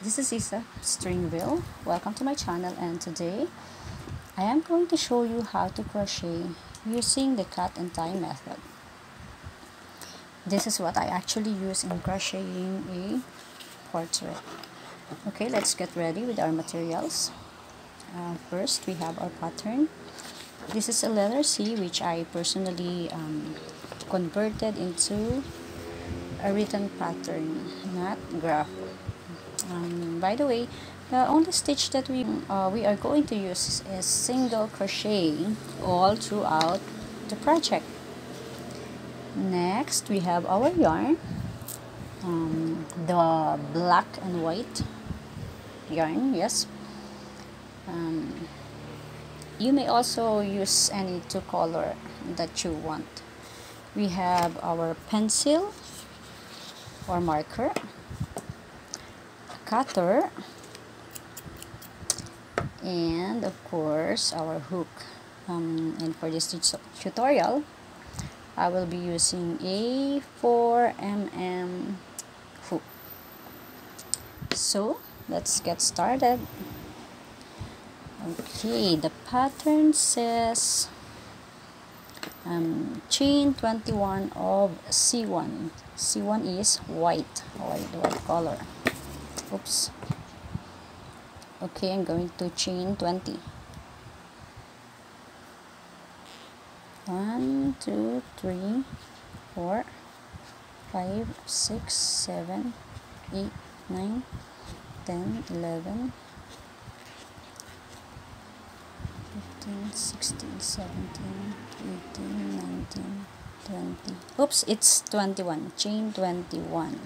This is Isa Stringville. Welcome to my channel, and today I am going to show you how to crochet using the cut and tie method. This is what I actually use in crocheting a portrait. Okay, let's get ready with our materials. First, we have our pattern. This is a letter C, which I personally converted into a written pattern, not graph. By the way, the only stitch that we are going to use is single crochet all throughout the project. Next, we have our yarn, the black and white yarn. Yes, you may also use any two color that you want. We have our pencil or marker, cutter, and of course our hook. And for this tutorial, I will be using a 4mm hook. So let's get started. Okay, the pattern says chain 21 of C1. C1 is white color. Oops. Okay, I'm going to chain 20. 1, 2, 3, 4, 5, 6, 7, 8, 9, 10, 11, 15, 16, 17, 18, 19, 20. Oops, it's 21. Chain 21.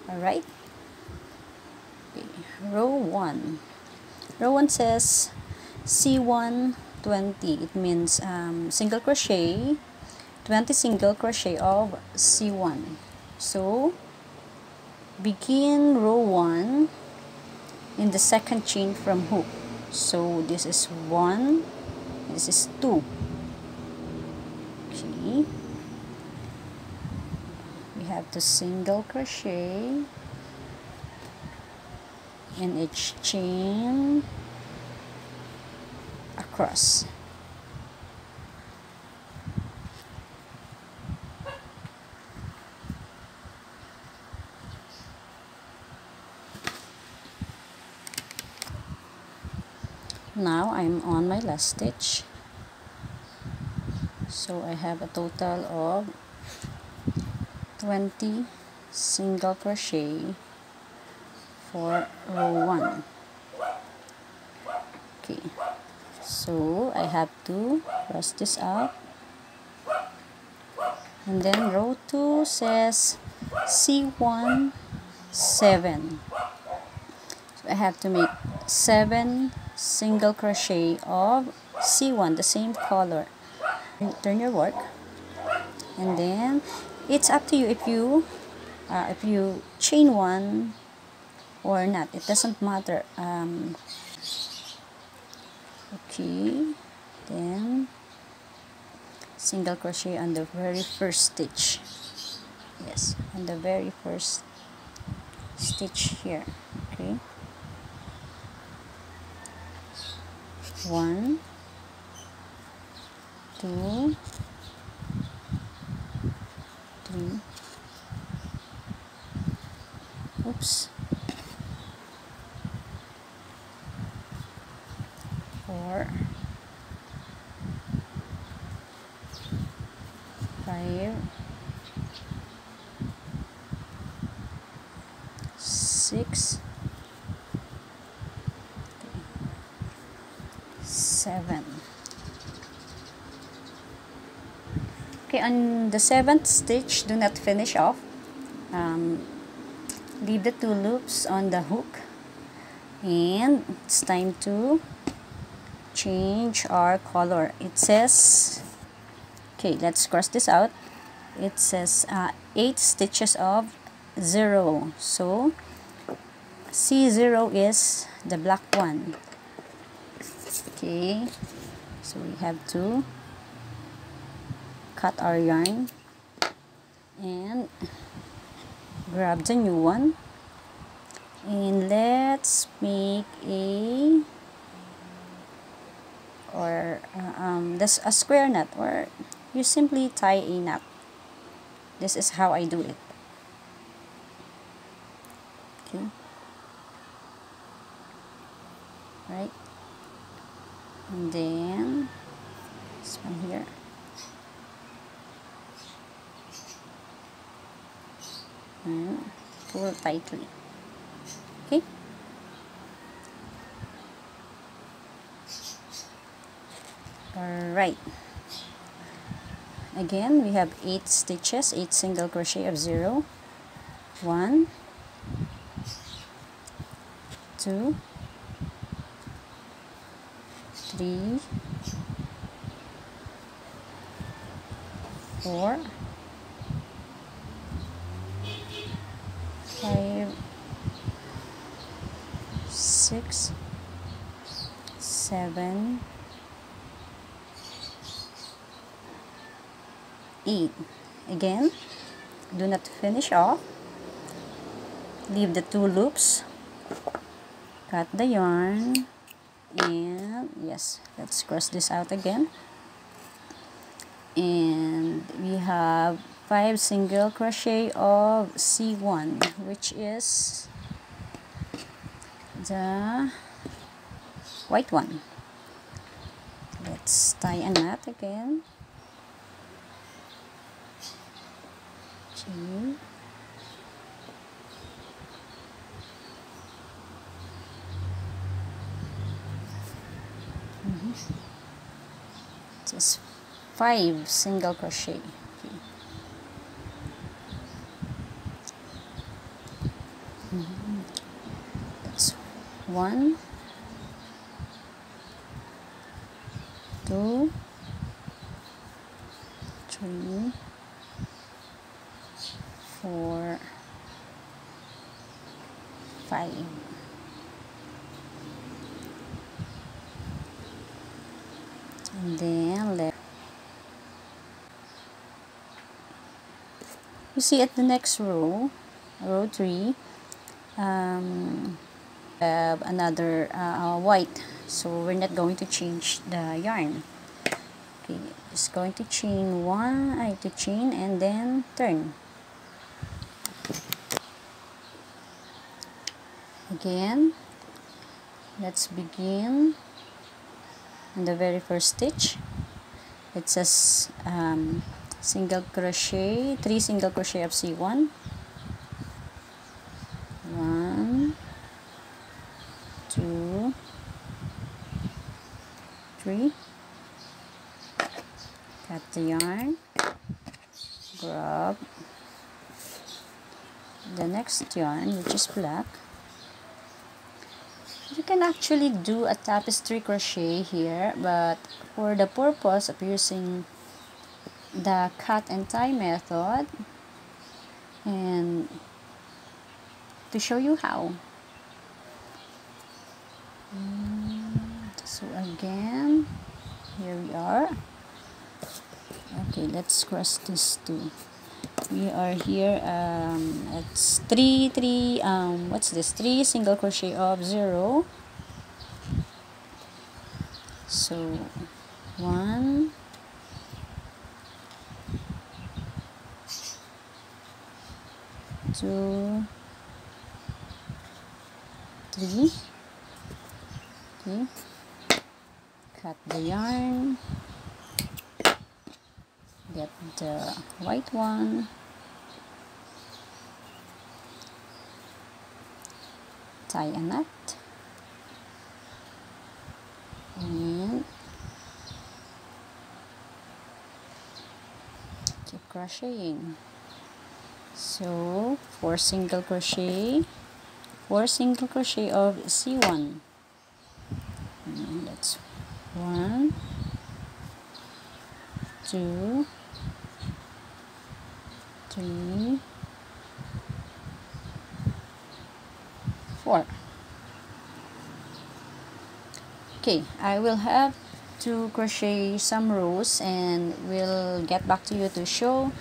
Alright. Okay. Row 1. Row 1 says C1 20. It means single crochet, 20 single crochet of C1. So begin row 1 in the second chain from hook. So this is 1, this is 2. Okay, we have to single crochet in each chain across. Now I'm on my last stitch, so I have a total of 20 single crochet for row 1. Okay, so I have to cross this out, and then row 2 says C1 7. So I have to make 7 single crochet of C1, the same color. Turn your work, and then it's up to you if you chain 1 or not. It doesn't matter. Okay, then single crochet on the very first stitch. Yes, on the very first stitch here. Okay, 1, 2, 3. Oops. 4, 5, 6, 7. Okay, on the 7th stitch, do not finish off. Leave the 2 loops on the hook, and it's time to change our color. It says, okay, let's cross this out. It says 8 stitches of 0. So C0 is the black one. Okay, so we have to cut our yarn and grab the new one And let's make a this a square knot, or you simply tie a knot. This is how I do it. Okay, right, and then this one here. And pull tightly. Okay. Alright. Again, we have 8 stitches, 8 single crochet of 0. 1, 2, 3, 4, 5, 6, 7, 8. Again, do not finish off. Leave the 2 loops. Cut the yarn. And yes, let's cross this out again. And we have 5 single crochet of C1, which is the white one. Let's tie a knot again. 2, just 5 single crochet. Okay. That's 1, 2, 3, 4, 5. And then you see at the next row, row 3, have another white, so we're not going to change the yarn. Okay, just going to chain and then turn. Again, let's begin in the very first stitch. It says single crochet, 3 single crochet of C1, 1, 2, 3, cut the yarn, grab the next yarn, which is black. You can actually do a tapestry crochet here, but for the purpose of using the cut and tie method, and to show you how. So again, here we are. Okay, let's cross this too. We are here, it's 3 single crochet of 0. So 1, 2, 3. Okay, cut the yarn, get the white one, tie a knot, and keep crocheting. So 4 single crochet of C1. And that's 1, 2, 3, 4. Okay, I will have to crochet some rows and we'll get back to you to show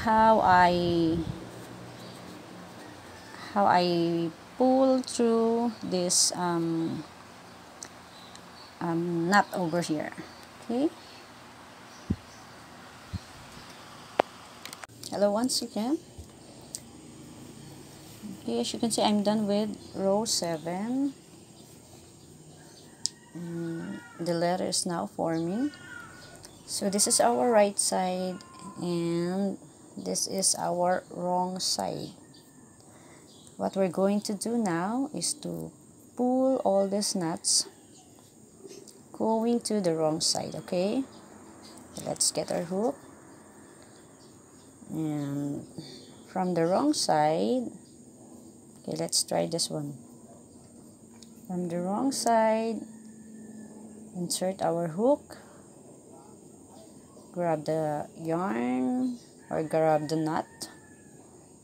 how I pull through this knot over here. Okay. Hello once again. Okay, as you can see, I'm done with row 7. The letter is now forming. So this is our right side and this is our wrong side. What we're going to do now is to pull all these knots going to the wrong side. Okay, let's get our hook, and from the wrong side, okay, let's try this one. From the wrong side, insert our hook, grab the yarn or grab the knot,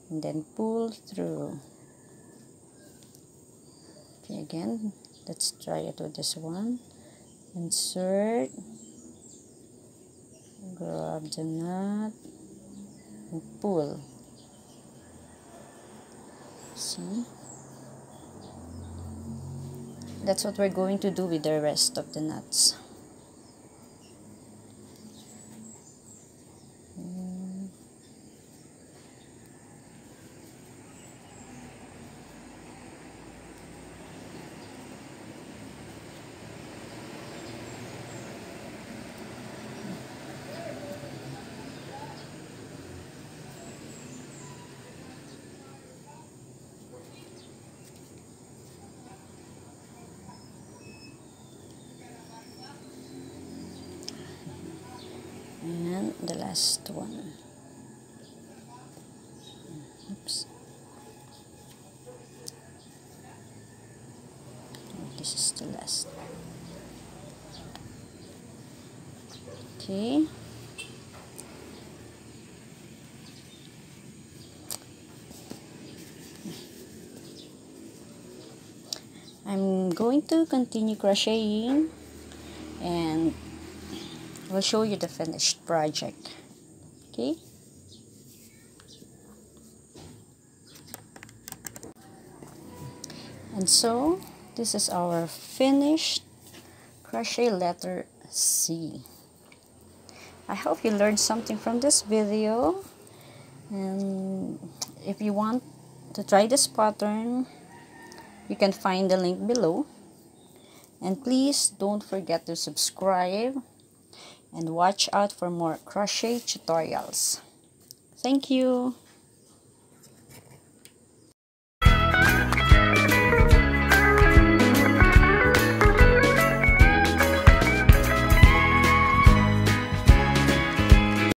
and then pull through. Okay, again, let's try it with this one. Insert, grab the knot, and pull. See? That's what we're going to do with the rest of the knots. And the last one. Oops. This is the last. Okay. I'm going to continue crocheting and we'll show you the finished project. Okay. And so this is our finished crochet letter C. I hope you learned something from this video, and if you want to try this pattern, you can find the link below. And please don't forget to subscribe and watch out for more crochet tutorials. Thank you.